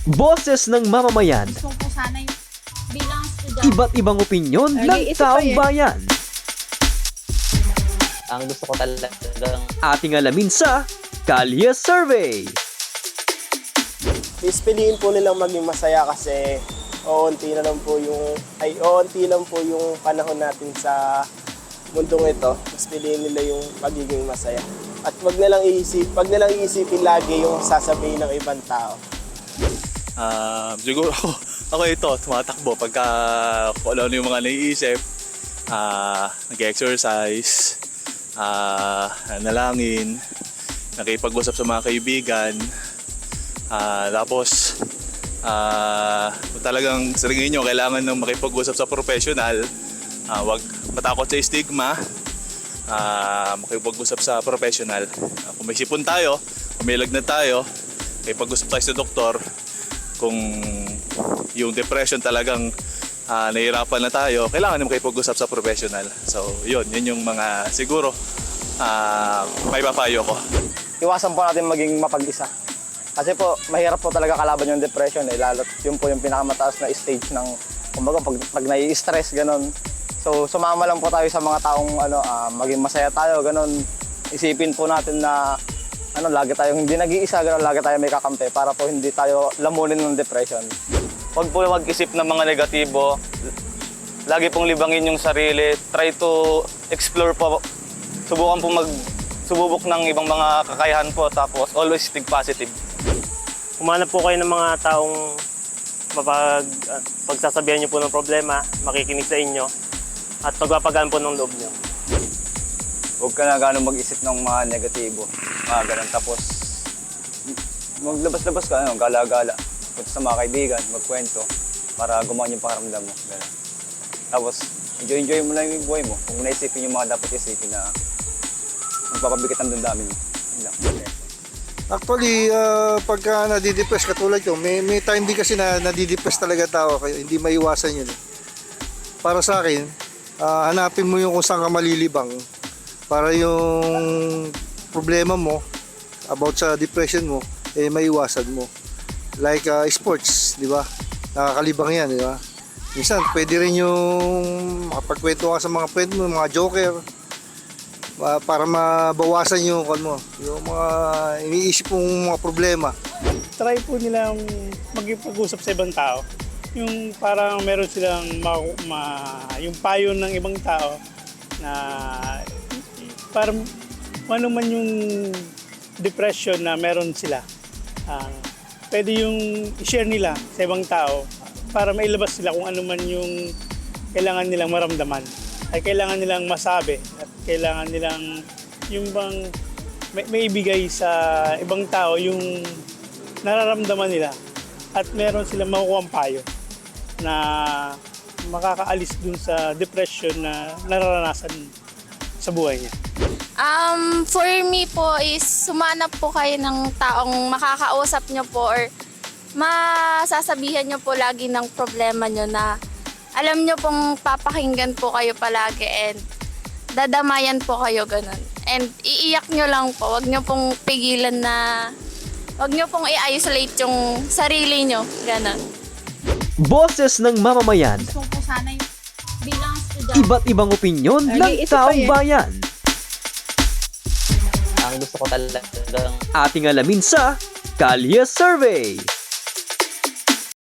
Boses ng mamamayan, Gusto ko sana yung bilang estudyante. iba't ibang opinyon ng taong bayan. Ang gusto ko talagang Ating alamin sa Kalye Survey. Piliin po nilang maging masaya kasi oonti lang po yung panahon natin sa mundong ito. Mas piliin nila yung magiging masaya. At wag nilang iisipin lagi yung sasabihin ng ibang tao. Siguro ako ito, tumatakbo pagka kung ano yung mga naiisip, nag-exercise, nalangin, nakipag-usap sa mga kaibigan, tapos kung talagang sa tingin nyo kailangan ng makipag-usap sa professional, wag matakot sa stigma, makipag-usap sa professional. Kung may sipon tayo, kung may lagnat tayo, makipag-usap tayo sa doktor. Kung yung depression talagang nahihirapan na tayo, kailangan na makipag-usap sa professional. So yun yung mga siguro may papayo ko. Iwasan po natin maging mapag-isa. Kasi po, mahirap po talaga kalaban yung depression eh. Lalo yun po yung pinakamataas na stage ng, kumbaga, pag nai-stress, ganun. So, sumama lang po tayo sa mga taong maging masaya tayo, ganun. Isipin po natin na lagi tayong hindi nag-iisa, ganun, lagi tayo may kakampi para po hindi tayo lamunin ng depression. Huwag po mag-isip ng mga negatibo. Lagi pong libangin yung sarili. Try to explore po. Subukan po sububok ng ibang mga kakayahan po. Tapos always think positive. Humanap po kayo ng mga taong pagsasabihan niyo po ng problema, makikinig sa inyo, at pagpapagaan po ng loob niyo. Huwag ka na gano'ng mag-isip ng mga negatibo, mga ganun. Tapos, maglabas-labas ka, gala-gala. Punta sa mga kaibigan, magkwento, para gumawa yung pakaramdam mo. Ganun. Tapos, enjoy mo lang yung buhay mo. Kung naisipin yung mga dapat isipin na magpapabigat ang damdamin mo. Yun lang. Actually, pagka nadidepress katulad ko, may time din kasi na nadidepress talaga tao, kaya hindi maiwasan yun. Para sa akin, hanapin mo yung kung saan ka malilibang para yung problema mo about sa depression mo, maiwasan mo. Like sports, di ba? Nakakalibang yan, di ba? Minsan, pwede rin yung makapagkwento ka sa mga friend mo, mga joker, para mabawasan yung mga iniisip mong mga problema. Try po nilang magpag-usap sa ibang tao. Yung parang meron silang yung payo ng ibang tao na parang ano man yung depression na meron sila. Pwede yung i-share nila sa ibang tao para mailabas sila kung ano man yung kailangan nilang maramdaman. Ay kailangan nilang masabi at kailangan nilang yung bang may ibigay sa ibang tao yung nararamdaman nila at meron silang makukuhang payo na makakaalis dun sa depression na nararanasan sa buhay niya. For me po is sumanap po kayo ng taong makakausap nyo po or masasabihan nyo po lagi ng problema nyo na alam nyo pong papakinggan po kayo palagi and dadamayan po kayo ganun. And iiyak nyo lang po, wag nyo pong pigilan na, wag nyo pong i-isolate yung sarili nyo, ganun. Boses ng mamamayan, Gusto ko sana yung bilang estudyante. iba't ibang opinyon ng taong bayan. ang gusto ko talagang Ating alamin sa Kalye Survey.